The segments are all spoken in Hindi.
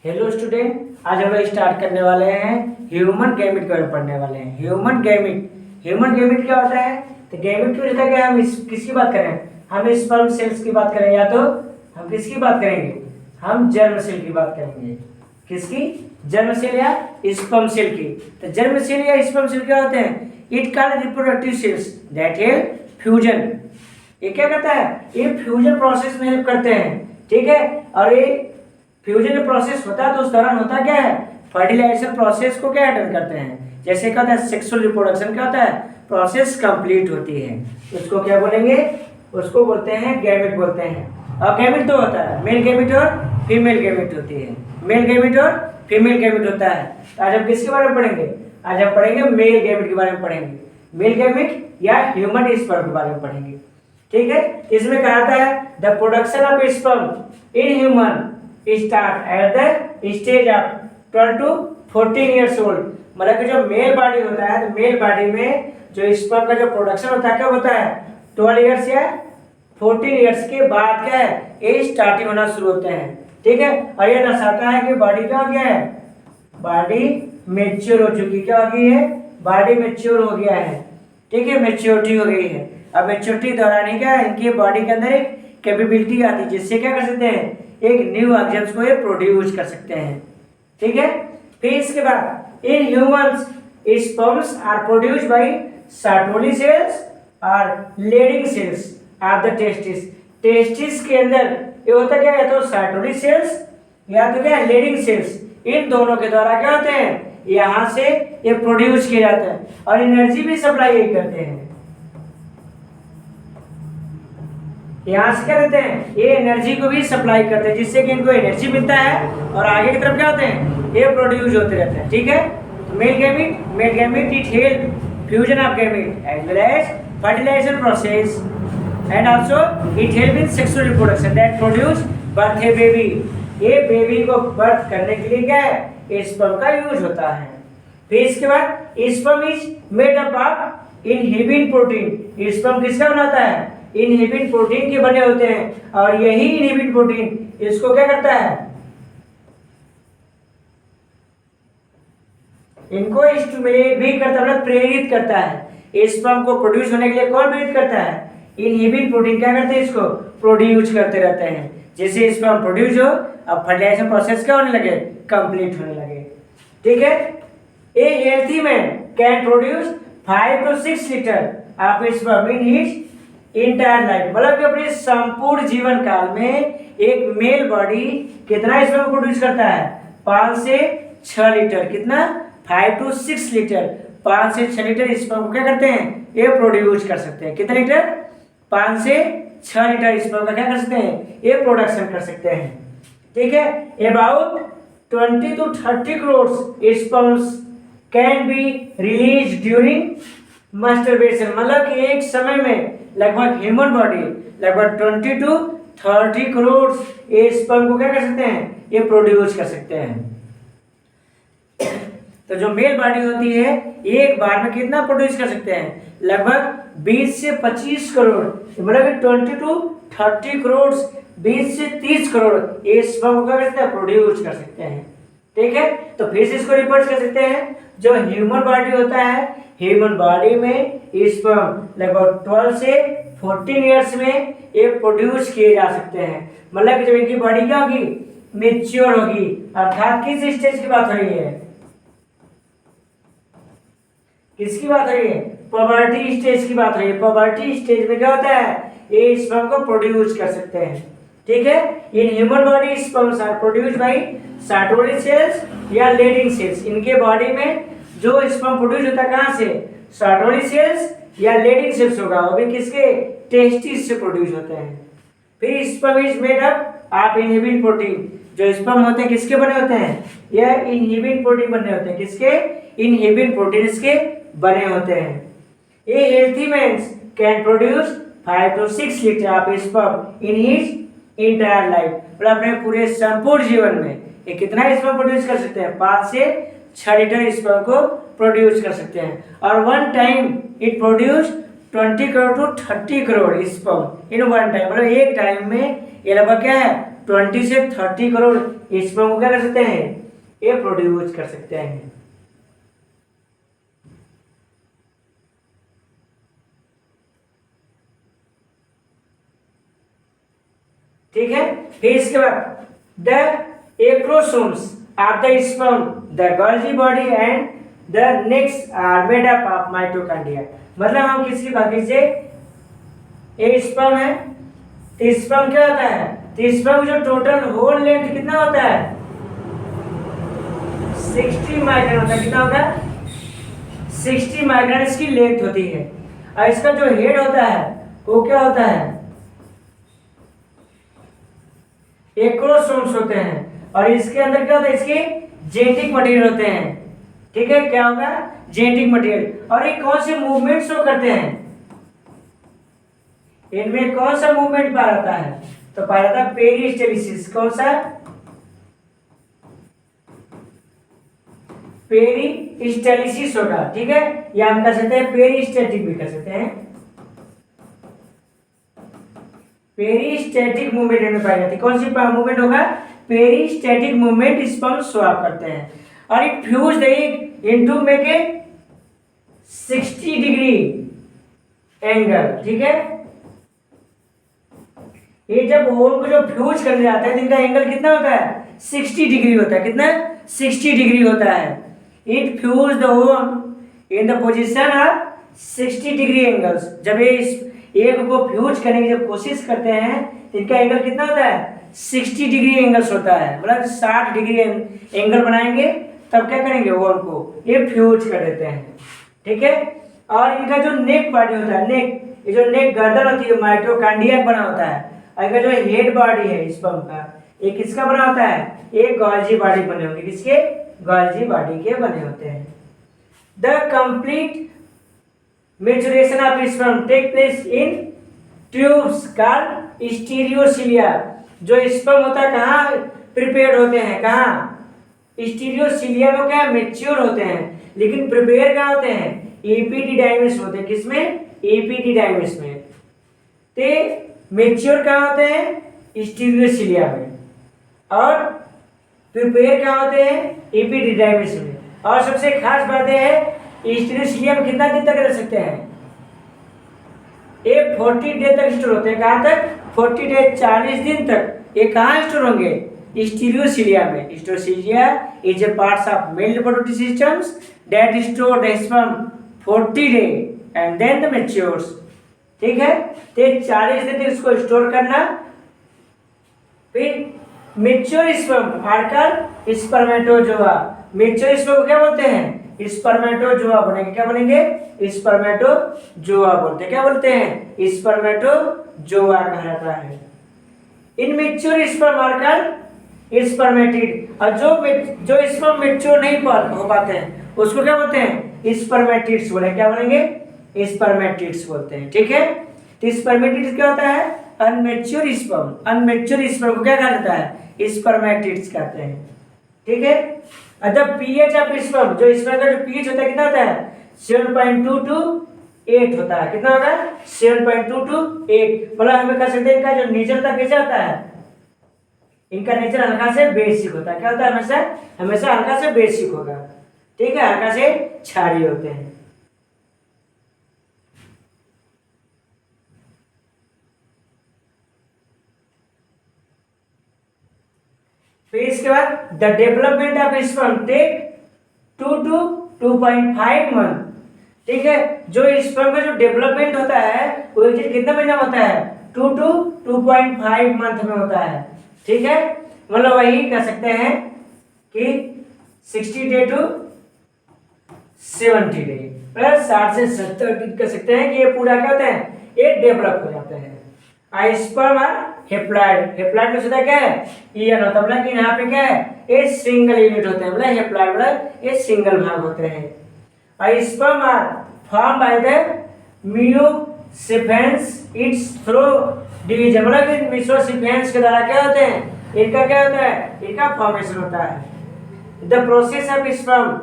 हेलो स्टूडेंट, आज हम लोग स्टार्ट करने वाले हैं ह्यूमन गैमेट के बारे में पढ़ने वाले हैं। ह्यूमन गैमेट क्या होता है? तो गैमेट क्यों होता है कि हम किसकी बात करें? हम स्पर्म सेल्स की बात करें, या तो हम किसकी बात करेंगे? हम जर्म सेल की बात करेंगे। किसकी? जर्म सेल या स्पर्म सेल की। तो जर्म सेल या स्पर्म सेल क्या होते हैं? It called reproductive cells that help fusion. ये क्या करता है? ये फ्यूजन प्रोसेस में हेल्प करते हैं, ठीक है। और ये फ्यूजन प्रोसेस होता है तो उस दौरान होता क्या है? फर्टिलाइजेशन प्रोसेस को क्या अटेंड करते हैं। जैसे क्या होता है? सेक्सुअल रिप्रोडक्शन क्या होता है? प्रोसेस कंप्लीट होती है, उसको क्या बोलेंगे? उसको बोलते हैं गैमेट बोलते हैं। और गैमेट तो होता है मेल गैमेट और फीमेल गैमेट होती है। मेल गैमेट और फीमेल गैमेट होता है। तो आज हम किसके बारे में पढ़ेंगे? आज हम पढ़ेंगे मेल गैमेट के बारे में पढ़ेंगे। मेल गैमेट या ह्यूमन स्पर्म के बारे में पढ़ेंगे, ठीक है। इसमें कहा था the production of sperm in human start at the stage of 12 to 14 years old. मतलब कि जो मेल बॉडी होता है, तो मेल बॉडी में जो स्पर्म का जो प्रोडक्शन होता है, क्या होता है? 12 ईयर्स या 14 ईयर्स के बाद क्या है? ये स्टार्टिंग होना शुरू होते हैं, ठीक है। और ये दर्शाता है कि बॉडी क्या हो गया है? बॉडी मेच्योर हो चुकी, क्या हो गई है? बॉडी मेच्योर हो गया है, ठीक है। मेच्योरिटी हो गई है। अब मेच्योरिटी दौरान ही क्या है? इनकी बॉडी के अंदर एक कैपेबिलिटी आती है, जिससे क्या कर सकते हैं? एक न्यू ऑर्गेन्स को ये प्रोड्यूस कर सकते हैं, ठीक है। फिर इसके बाद in humans sperms are produced by Sertoli cells और Leydig cells of the testis. Testis के अंदर ये होता क्या है? या तो सर्टोली सेल्स या तो क्या है? Lending sales. इन दोनों के द्वारा क्या होते हैं? यहाँ से ये प्रोड्यूस किए जाते हैं और एनर्जी भी सप्लाई यही करते हैं। यहाँ से क्या करते हैं? ये एनर्जी को भी सप्लाई करते हैं, जिससे कि इनको एनर्जी मिलता है और आगे की तरफ क्या होते हैं? ये प्रोड्यूस होते रहते हैं, ठीक है। तो male gamete it help fusion of gamete as well as fertilization process and also it help in sexual reproduction that produce birth a baby. ये बेबी को बर्थ करने के लिए क्या है? स्पर्म का यूज होता है। फिर इसके बाद sperm is made up of inhibin protein. Sperm किसका बनाता है? इनहिबिन प्रोटीन के बने होते हैं। और यही इनहिबिन प्रोटीन इसको क्या करता है? इनको स्टिमुलेट भी करता है, मतलब प्रेरित करता है। स्पर्म को प्रोड्यूस होने के लिए कौन प्रेरित करता है? इनहिबिन प्रोटीन क्या करते हैं? इसको प्रोड्यूस करते रहते हैं, जैसे स्पर्म प्रोड्यूस हो, अब फर्टिलाइजेशन प्रोसेस क्या होने लगे? कंप्लीट होने लगे, ठीक है। ए healthy man can produce 5 to 6 litre of sperm in his entire life. मतलब कि अपने संपूर्ण जीवन काल में एक मेल बॉडी कितना स्पर्म प्रोड्यूस करता है? 5 से 6 लीटर। कितना? 5 to 6 लीटर। 5 से 6 लीटर स्पर्म को क्या करते हैं? ये प्रोड्यूस कर सकते हैं। कितने लीटर? 5 से 6 लीटर स्पर्म का क्या कर सकते हैं? ये प्रोडक्शन कर सकते हैं, ठीक है। About 20 to 30 crore sperms can be release during masturbation. मतलब कि एक समय में लगभग ह्यूमन बॉडी लगभग 20 to 30 करोड़ स्पर्म को क्या कर सकते हैं? ये प्रोड्यूस कर सकते हैं। तो जो मेल बॉडी होती है, एक बार में कितना प्रोड्यूस कर सकते हैं? लगभग 20 से 25 करोड़। मतलब 20 to 30 करोड़, 20 से 30 करोड़ ये स्पर्म को क्या कर सकते हैं? प्रोड्यूस कर सकते हैं, ठीक है। तो फिर से इसको रिवर्स कर सकते हैं। जो ह्यूमन बॉडी होता है, ह्यूमन बॉडी में स्पर्म लगभग 12 से 14 ईयर्स में ये प्रोड्यूस किए जा सकते हैं। मतलब कि जब इनकी बॉडी क्या होगी? मेच्योर होगी। अर्थात किस स्टेज की बात हो रही है? किसकी बात हो रही है? पबर्टी स्टेज की बात हो रही है। पबर्टी स्टेज में क्या होता है? ये स्पर्म को प्रोड्यूस कर सकते हैं, ठीक है। In human body sperms are produced by Sertoli cells या लेडिंग सेल्स। इनके बॉडी में जो स्पर्म प्रोड्यूस होता है कहाँ से? सर्टोली सेल्स या लेडिंग सेल्स होगा, वो भी किसके? टेस्टिस से प्रोड्यूस होते हैं। फिर sperm is made up of inhibin protein. जो स्पर्म होते हैं किसके बने होते हैं? यह इनहिबिन प्रोटीन बने होते हैं। किसके? इनहिबिन प्रोटीन के बने होते हैं। ए healthy man can produce 5 to 6 litre of sperm in his entire life. मतलब अपने पूरे संपूर्ण जीवन में ये कितना स्पर्म प्रोड्यूस कर सकते हैं? 5 से 6 लीटर स्पर्म को प्रोड्यूस कर सकते हैं। और one time it produce 20 crore to 30 crore sperm in one time. मतलब एक टाइम में ये लगभग क्या है? 20 से 30 करोड़ स्पर्म को क्या कर सकते हैं, ये प्रोड्यूस कर सकते हैं। ठीक है, फिर इसके बाद the acrosomes of the sperm, the Golgi body and the next are made up of mitochondria. मतलब हम किसी बात कीजिए, ये स्पर्म है, तो स्पर्म क्या होता है, तो स्पर्म जो टोटल होल लेंथ कितना होता है, 60 माइक्रोन होता है। कितना होता है, 60 माइक्रोन इसकी लेंथ होती है। और इसका जो हेड होता है वो क्या होता है, एक्रोसोम्स होते हैं। और इसके अंदर क्या होता है, इसके जेनेटिक मटेरियल होते हैं। ठीक है, क्या होगा, जेनेटिक मटेरियल। और ये कौन से मूवमेंट शो करते हैं, इनमें कौन सा मूवमेंट पाया जाता है, तो पाया जाता है पेरिस्टेलिसिस। कौन सा, पेरिस्टेलिसिस होगा। ठीक है, या हम कह सकते हैं पेरिस्टेटिक भी कह सकते हैं। पेरिस्टेटिक मूवमेंट इनमें पाई जाती है। कौन सी मूवमेंट होगा, पेरिस्टेटिक मूवमेंट स्पर्म स्वैप करते हैं। और it fuse the egg into make a 60 degree angle. ठीक है, ये जब होल को जो फ्यूज करने जाता है तो इनका एंगल कितना होता है, 60 डिग्री होता है। कितना, 60 डिग्री होता है। It fuse the hole in the position of 60 degree angles. जब ये इस एग को फ्यूज करने की जब कोशिश करते हैं तो इनका एंगल कितना होता है, 60 डिग्री एंगल्स होता है। मतलब 60 डिग्री एंगल बनाएंगे तब क्या करेंगे, होल को ये फ्यूज कर देते हैं। ठीक है, और इनका जो नेक बॉडी होता है, नेक, ये जो नेक गर्दन होती है माइटोकॉन्ड्रिया बना होता है। और इनका जो हेड बॉडी है स्पर्म का, ये किसका बना होता है, एक गोल्गी बॉडी बने होंगे। किसके, गोल्गी बॉडी के बने होते हैं। The complete maturation of sperm take place in tubes called स्टीरियोसिलिया। जो स्पर्म होता है कहाँ प्रिपेयर्ड होते हैं, कहाँ, स्टीरियोसिलिया में क्या मेच्योर होते हैं, लेकिन प्रिपेयर कहाँ होते हैं, एपिडिडाइमिस होते हैं। किसमें, एपिडिडाइमिस में। ते मेच्योर कहाँ होते हैं, स्टीरियोसिलिया में। और प्रिपेयर कहाँ होते हैं, एपिडिडाइमिस में। और सबसे खास बात यह है, स्टीरियोसिलिया में कितना दिन तक रह सकते हैं, ये 40 डे तक स्टोर होते हैं। कहाँ तक, 40 डे, 40 दिन तक। ये कहाँ स्टोर होंगे, स्टीरियोसिलिया में। Stereocilia is a parts of male reproductive systems that store the sperm 40 day and then the matures. ठीक है, तो 40 दिन तक इसको स्टोर करना। फिर mature sperm are called spermatozoa. Mature sperm को क्या बोलते हैं, स्पर्मेटोजोआ बनेंगे। क्या बनेंगे, स्पर्मेटोजोआ बोलते हैं। क्या बोलते हैं, स्पर्मेटोजोआ कहलाता है। Immature sperm are called spermatid. और जो स्पर्म मैच्योर नहीं हो पाते हैं उसको क्या बोलते हैं, स्पर्मेटिड्स बोले। क्या बनेंगे, स्पर्मेटिड्स बोलते हैं। ठीक है, तो स्पर्मेटिड्स क्या होता है, अनमेच्योर स्पर्म। अनमेच्योर स्पर्म को क्या कहा जाता है, स्पर्मेटिड्स कहते हैं। ठीक है, द पीएच ऑफ स्पर्म, जो स्पर्म का जो पीएच होता है कितना होता है, 7.2 to 8 होता है। कितना होगा, 7.2 to 8। मतलब हमें कह सकते हैं इनका जो नेचर होता है कैसा होता है, इनका नेचर हल्का से बेसिक होता है। क्या होता है, हमेशा हमेशा हल्का से बेसिक होगा। ठीक है, हल्का से क्षारीय होते हैं। फिर इसके बाद the development of sperm take 2 to 2.5 month. ठीक है, जो स्पर्म का जो डेवलपमेंट होता है वो एक्चुअली कितना महीना होता है, 2 to 2.5 मंथ में होता है। ठीक है, मतलब वही कह सकते हैं कि 60 डे to 70 डे, प्लस 60 से 70 दिन कह सकते हैं कि ये पूरा क्या होता है, ये डेवलप हो जाते हैं। स्पर्म और हेप्लॉइड, हेप्लॉइड में सीधा क्या है, ईएन होता है। मतलब कि यहाँ पे क्या है, ये सिंगल यूनिट होते हैं। मतलब हेप्लॉइड मतलब ये सिंगल भाग होते हैं। और sperm are form by the मियोसिफेंस इट्स थ्रू डिवीजन। मतलब कि मियोसिफेंस के द्वारा क्या होते हैं, इनका क्या होता है, इनका फॉर्मेशन होता है। The process of sperm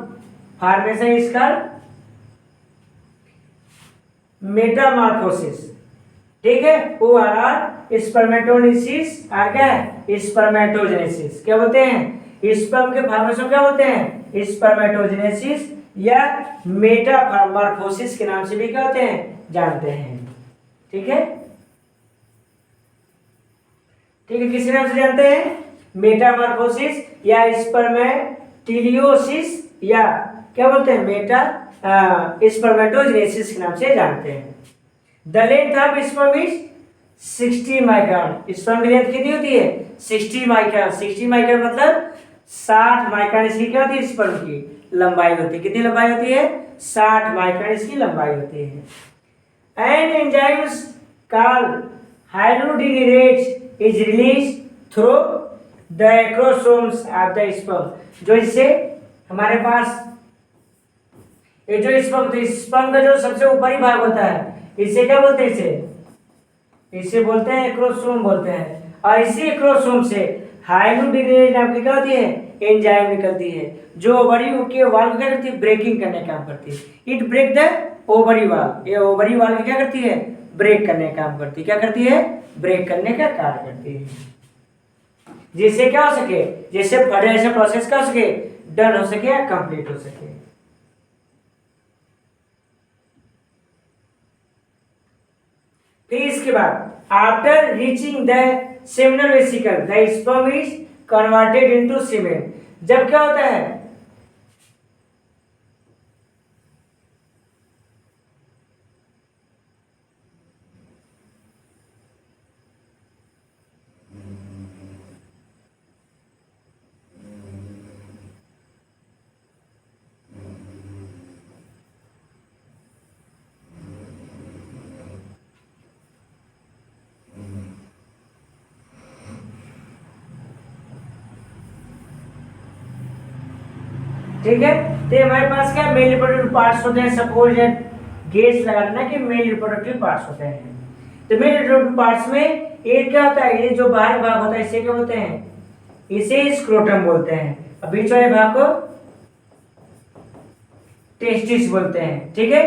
formation is called Metamorphosis. ठीक है, वो आर स्पर्मेटोलिसिस आ गया है, स्पर्मेटोजेनेसिस। क्या बोलते हैं? स्पर्म के फॉर्मेशन क्या बोलते हैं? स्पर्मेटोजेनेसिस या मेटामॉर्फोसिस के नाम से भी क्या होते हैं? जानते हैं। ठीक है, ठीक है, किस नाम से जानते हैं? मेटामॉर्फोसिस या स्पर्मेटिलियोसिस या क्या बोलते हैं? स्पर्मेटोजेनेसिस के नाम से जानते हैं। The length of sperm is 60 micron. Sperm की लेंथ कितनी होती है? 60 माइक्रोन। 60 माइक्रोन मतलब 60 माइक्रोन इसकी क्या होती है? स्पर्म की लंबाई होती है। कितनी लंबाई होती है? 60 माइक्रोन इसकी लंबाई होती है। एंड एंजाइम्स कॉल्ड हाइड्रोडिनेरेट्स is release through the acrosomes of the sperm. जो इससे हमारे पास ये जो स्पर्म का जो सबसे ऊपरी भाग होता है, इसे क्या बोलते हैं? इसे बोलते हैं एक्रोसोम बोलते हैं। और इसी एक्रोसोम से हाइड्रोडिनेरेट नाम की क्या होती है? एंजाइम निकलती है, जो ओवरी के वाल को क्या करती है? ब्रेकिंग करने का काम करती है। इट ब्रेक द ओवरी वाल। ये ओवरी वाल की क्या करती है? ब्रेक करने का काम करती है। क्या करती है? ब्रेक करने का कार्य करती है, जिससे क्या हो सके? जिससे फर्टिलाइजेशन प्रोसेस क्या हो सके? डन हो सके या कंप्लीट हो सके। फिर इसके बाद after reaching the seminal vesicle the sperm is converted into semen. जब क्या होता है? ठीक है, तो हमारे पास क्या मेल रिप्रोडक्टिव पार्ट्स होते हैं। सपोज गेस लगा लेना कि मेल रिप्रोडक्टिव पार्ट्स होते हैं। तो मेल रिप्रोडक्टिव पार्ट्स में ये क्या होता है? ये जो बाहरी भाग होता है इसे क्या बोलते हैं? इसे स्क्रोटम बोलते हैं। और बीच वाले भाग को टेस्टिस बोलते हैं। ठीक है,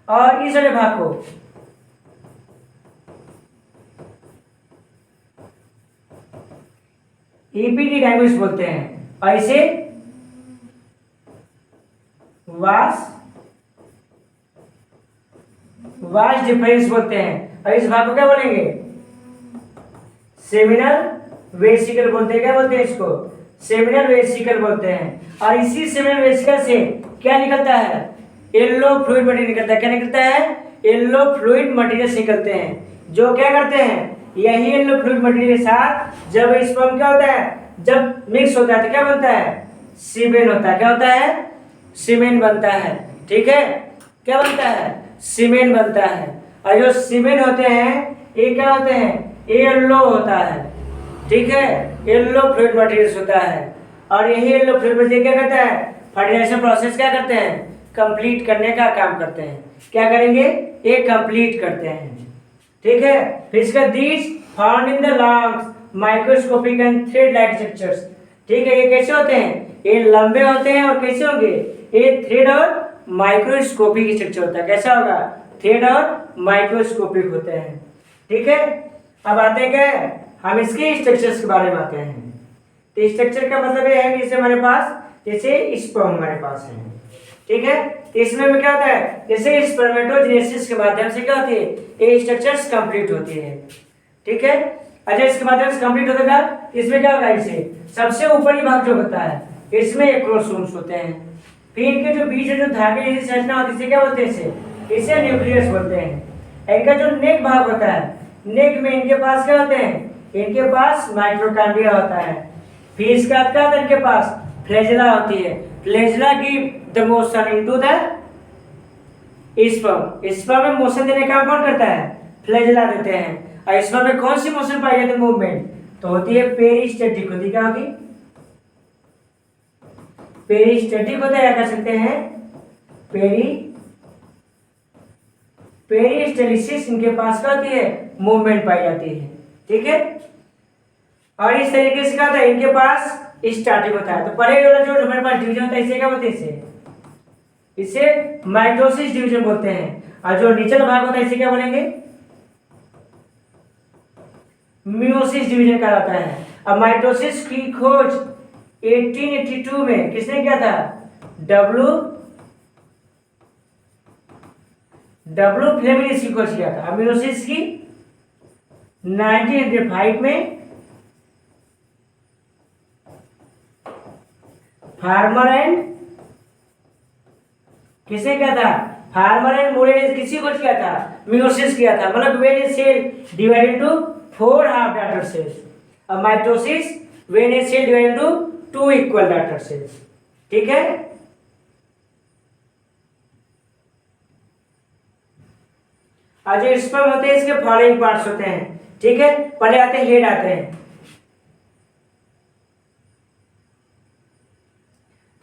और इस वाले भाग को एपिडिडाइमिस बोलते हैं। और इसे वास डिफरेंस बोलते हैं। और इस भाग को क्या बोलेंगे? सेमिनल वेसिकल बोलते हैं। क्या बोलते हैं इसको? सेमिनल वेसिकल बोलते हैं। और इसी सेमिनल वेसिकल से क्या निकलता है? येलो फ्लूइड मटेरियल निकलता है। क्या निकलता है? येलो फ्लूइड मटेरियल निकलते हैं, जो क्या करते हैं? यही येलो फ्लूइड मटेरियल के साथ जब स्पर्म क्या होता है? जब मिक्स होता है तो क्या बनता है? सीमेन होता है। क्या होता है? सीमेन बनता है। ठीक है, क्या बनता है? सीमेन बनता है। और जो सीमेन होते हैं ये क्या होते हैं? येलो होता है। ठीक है, येलो फ्लूइड मटेरियल होता है। और यही येलो फ्लूइड मटेरियल क्या करता है? फर्टिलाइजेशन प्रोसेस क्या करते हैं? कंप्लीट करने का काम करते हैं। क्या करेंगे? ये कंप्लीट करते हैं। ठीक है, फिर इसका these found in the lungs microscopic and thread like structures. ठीक है, ये कैसे होते हैं? ये लंबे होते हैं। और कैसे होंगे? ये थ्रेड और माइक्रोस्कोपिक स्ट्रक्चर होता है। कैसा होगा? थ्रेड और माइक्रोस्कोपिक होते हैं। ठीक है, अब आते हैं क्या है? हम इसके स्ट्रक्चर्स के बारे में आते हैं। तो स्ट्रक्चर का मतलब ये है कि जैसे हमारे पास जैसे स्पर्म हमारे पास है। ठीक है, तो इसमें में क्या होता है? जैसे स्पर्मेटोजेनेसिस के माध्यम से क्या होती है? ये स्ट्रक्चर्स कंप्लीट होती है। ठीक है, अच्छा इसके माध्यम से कंप्लीट होता है। इसमें क्या होगा? इसे सबसे ऊपरी भाग जो होता है इसमें एक्रोसोम्स होते हैं। फिर इनके जो बीच में जो धागे जैसी संरचना होती है इसे क्या बोलते हैं? इसे न्यूक्लियस बोलते हैं। इनका जो नेक भाग होता है, नेक में इनके पास क्या होते हैं? इनके पास माइटोकॉन्ड्रिया होता है। फिर इसके बाद क्या होता है? इनके पास फ्लैजेला होती है। फ्लैजेला की the motion into the sperm. Sperm में मोशन देने का काम कौन करता है? फ्लैजेला देते हैं। और स्पर्म में कौन सी मोशन पाई जाती है? मूवमेंट तो होती है पेरिस्टेटिक होती है। क्या होगी? पेरिस्टेटिक होता है, या कह सकते हैं पेरिस्टेलिसिस। इनके पास क्या होती है? मूवमेंट पाई जाती है। ठीक है, और इस तरीके से क्या होता है? इनके पास स्टार्टिंग होता है। तो पहले वाला जो हमारे पास डिवीजन होता है इसे क्या बोलते हैं? इसे माइटोसिस डिवीजन बोलते हैं। और जो निचला भाग होता है इसे क्या बोलेंगे? मियोसिस डिवीजन कहलाता है। अब माइटोसिस की खोज 1882 में किसने किया था? डब्ल्यू फ्लेमिंग की खोज किया था। अमीनोसिस की 1905 में फार्मर एंड किसने किया था? फार्मर एंड मोरेलिस किसी को किया था? मियोसिस किया था। मतलब when a cell divide into 4 half daughter cells. अब mitosis when a cell divide into 2 equal daughter cells. ठीक है, और जो स्पर्म होते हैं इसके फॉलोइंग पार्ट्स होते हैं। ठीक है, पहले आते हैं हेड आते हैं।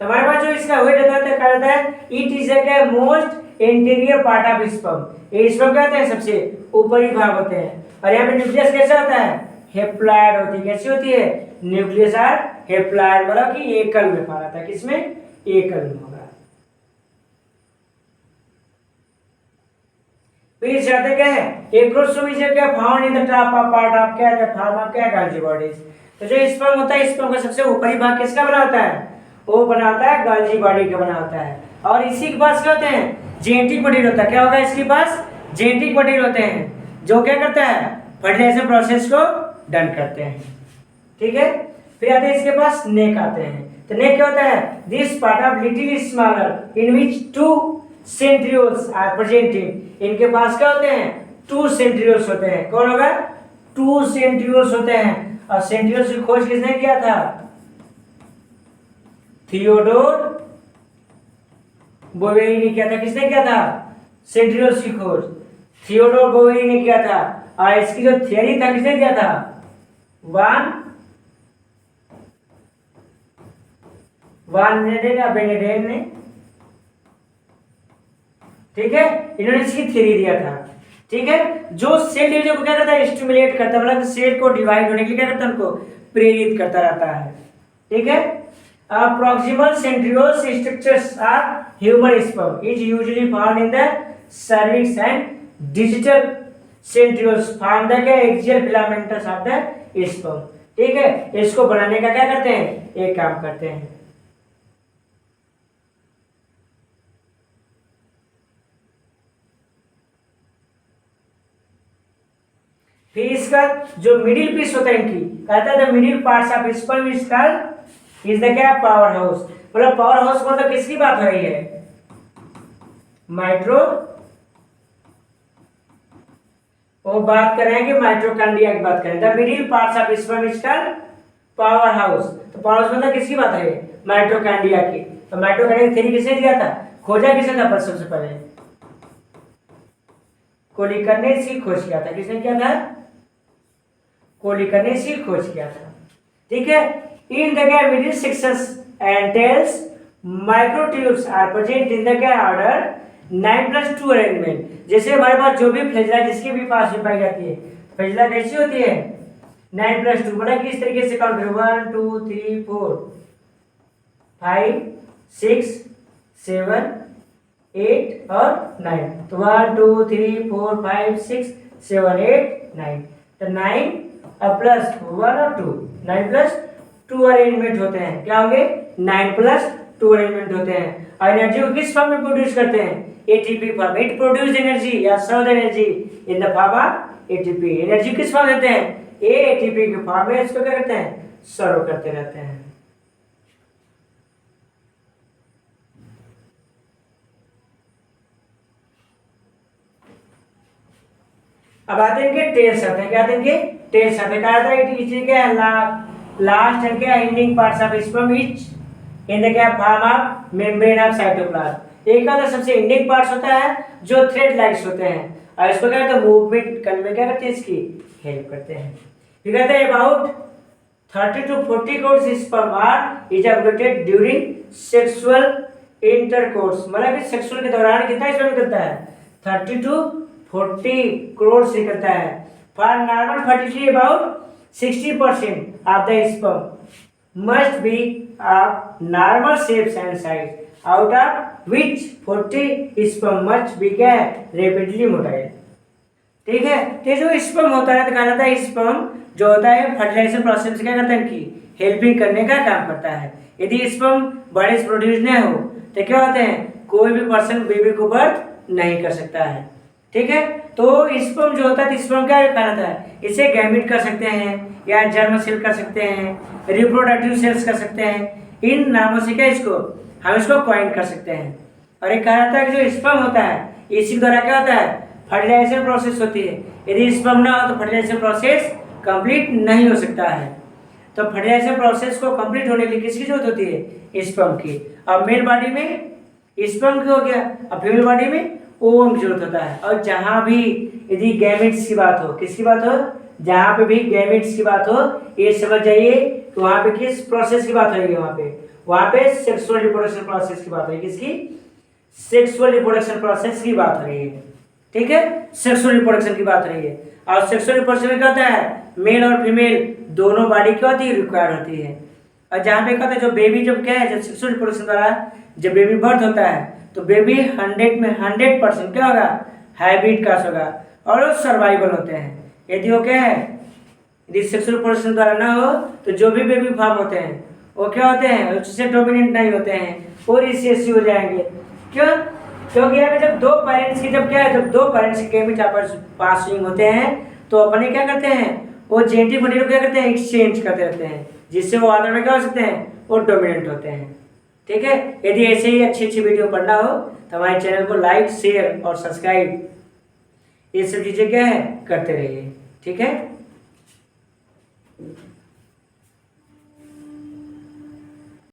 तो हमारे पास जो इसका वेट होता है क्या होता है? It is a most interior part of sperm. ये स्पर्म क्या होते हैं? सबसे ऊपरी भाग होते हैं। और यहाँ पे न्यूक्लियस कैसा होता है? हेप्लॉइड होती है। कैसी होती है? न्यूक्लियस आर हेप्लॉइड, मतलब कि एकल में पा रहा था। किसमें? एकल में होगा। फिर इस जाते क्या है? एक्रोसोम इज क्या found in the top of part of क्या है? फार्मा क्या गाल्जी बॉडीज। तो जो स्पर्म होता है, स्पर्म का सबसे ऊपरी भाग किसका बना होता है? वो बनाता है गाल्जी बॉडी का बना होता है। और इसी के पास क्या होते हैं? जेनेटिक मटेरियल होता है। क्या होगा इसके पास? जेनेटिक मटेरियल होते हैं जो क्या करता है? फर्टिलाइजेशन प्रोसेस को डन करते हैं। ठीक है, फिर आते हैं इसके पास नेक आते हैं। तो नेक क्या होता है? This part of little smaller in which 2 centrioles are presented. इनके पास क्या होते हैं? 2 सेंट्रियोल्स होते हैं। कौन होगा? 2 सेंट्रियोल्स होते हैं। और सेंट्रियोल्स की खोज किसने किया था? थियोडोर बोवेरी ने किया था। किसने किया था? सेंट्रियोल्स की खोज थियोडोर बोवेरी ने किया था। और इसकी जो थियरी था किसने किया था? वान बेनेडेन ने। ठीक है, इन्होंने इसकी थ्योरी दिया था। ठीक है, जो सेल डिवीजन को क्या करता है? स्टिमुलेट करता है, मतलब सेल को डिवाइड होने के लिए क्या करता है? उनको प्रेरित करता रहता है। ठीक है, proximal centrioles structures are human sperm is usually found in the cervix and digital centrioles form the axial filamentous of the sperm। ठीक है, इसको बनाने का क्या करते हैं? एक काम करते हैं। फिर इसका जो मिडिल पीस होता है इनकी, कहता है the middle parts of sperm is called is the क्या? Power house. मतलब पावर हाउस मतलब किसकी बात हो रही है? माइट्रो, वो बात कर रहे हैं कि माइट्रोकांड्रिया की बात करें। The middle parts of sperm is called power house. तो पावर हाउस मतलब किसकी बात है? माइट्रोकांड्रिया की। तो माइट्रोकांड्रिया की थ्योरी किसने दिया था? खोजा किसने था? पर सबसे पहले कोलिकर्नेस की खोज किया था। किसने किया था? कोलिकर्नेस की खोज किया था। ठीक है, in the middle sections and tails microtubes are present in the order 9+2 arrangement। जैसे हमारे पास जो भी फ्लैजिला जिसके भी पास में पाई जाती है, फ्लैजिला कैसी होती है? 9+2। मतलब किस तरीके से काउंट करें? 1 2 3 4 5 6 7 8 और 9। तो 1 2 3 4 5 6 7 8 9। तो 9 प्लस 1 और 2, 9+2 अरेंजमेंट होते हैं। क्या होंगे? 9+2 अरेंजमेंट होते हैं। और एनर्जी को किस फॉर्म में प्रोड्यूस करते हैं? ATP form. It produce energy या serve energy in the form of ATP. Energy किस फॉर्म देते हैं? एटीपी के फॉर्म में इसको क्या करते हैं? सर्व करते रहते हैं। अब आते हैं इनके टेल्स आते हैं। क्या आते हैं इनके? टेल्स आते हैं। क्या आता है? इट इज क्या? लास्ट एंड क्या? Ending parts of sperm each in the क्या? Form of membrane of cytoplasm. एक का सबसे एंडिंग पार्ट्स होता है जो थ्रेड लाइक्स होते हैं, और इसको क्या करते हैं? मूवमेंट करने में क्या करते हैं? इसकी हेल्प करते हैं। फिर कहते हैं about 30 to 40 crores sperm are ejaculated during sexual intercourse। मतलब कि सेक्सुअल के दौरान कितना स्पर्म निकलता है? 30 to 40 crores निकलता है। For normal fertility about 60% of the sperm must be of normal shapes and size, out of which 40 sperm must be rapidly motile। ठीक है, तो जो स्पर्म होता है तो कहा जाता है स्पर्म जो होता है फर्टिलाइजेशन प्रोसेस में क्या करता है कि हेल्पिंग करने का काम करता है। यदि स्पर्म बॉडी से प्रोड्यूस नहीं हो तो क्या होते हैं, कोई भी पर्सन बेबी को बर्थ नहीं कर सकता है। ठीक है, तो स्पर्म जो होता है स्पर्म क्या कहलाता है, इसे गैमीट कर सकते हैं या जर्म सेल कर सकते हैं, रिप्रोडक्टिव सेल्स कर सकते हैं। इन नामों से क्या इसको हम इसको कॉइन कर सकते हैं। और एक कहा जाता है कि जो स्पर्म होता है इसी द्वारा क्या होता है, फर्टिलाइजेशन प्रोसेस होती है। यदि स्पर्म ना हो तो फर्टिलाइजेशन प्रोसेस कंप्लीट नहीं हो सकता है। तो फर्टिलाइजेशन प्रोसेस को कंप्लीट होने के लिए किसकी जरूरत होती है, स्पर्म की। अब मेल बॉडी में स्पर्म की हो गया, अब फीमेल बॉडी में ओवम की जरूरत होता है। और जहां भी यदि गैमेट्स की बात हो, किसकी बात हो, जहां पे भी गैमेट्स की बात हो, ये समझ जाइए कि वहां पे किस प्रोसेस की बात होगी, वहां पे सेक्सुअल रिप्रोडक्शन प्रोसेस की बात होगी। किसकी, सेक्सुअल रिप्रोडक्शन प्रोसेस की बात हो रही है। ठीक है, सेक्सुअल रिप्रोडक्शन की बात हो रही है। और सेक्सुअल रिप्रोडक्शन में क्या होता है, मेल और फीमेल दोनों बॉडी क्या होती है, रिक्वायर्ड होती है। और जहाँ पे क्या होता है, जो बेबी जब क्या है, जब सेक्सुअल रिप्रोडक्शन द्वारा जब बेबी बर्थ होता है तो बेबी 100 में 100% क्या होगा, हाइब्रिड कास्ट होगा और वो सर्वाइवल होते हैं। यदि वो क्या है, यदि सेक्सुअल रिप्रोडक्शन द्वारा ना हो तो जो भी बेबी फॉर्म होते हैं वो क्या होते हैं, उससे डोमिनेंट नहीं होते हैं और रिसेसिव हो जाएंगे। क्यों, क्योंकि यहाँ पे जब दो पेरेंट्स की जब क्या है, जब दो पेरेंट्स के गैमेट आपस पासिंग होते हैं तो अपने क्या करते हैं, वो जेनेटिक मटेरियल क्या करते हैं, एक्सचेंज करते रहते हैं, जिससे वो आदर में क्या हो सकते हैं, वो डोमिनेंट होते हैं। ठीक है, यदि ऐसे ही अच्छी अच्छी वीडियो पढ़ना हो तो हमारे चैनल को लाइक, शेयर और सब्सक्राइब ये सब चीज़ें क्या है करते रहिए। ठीक है।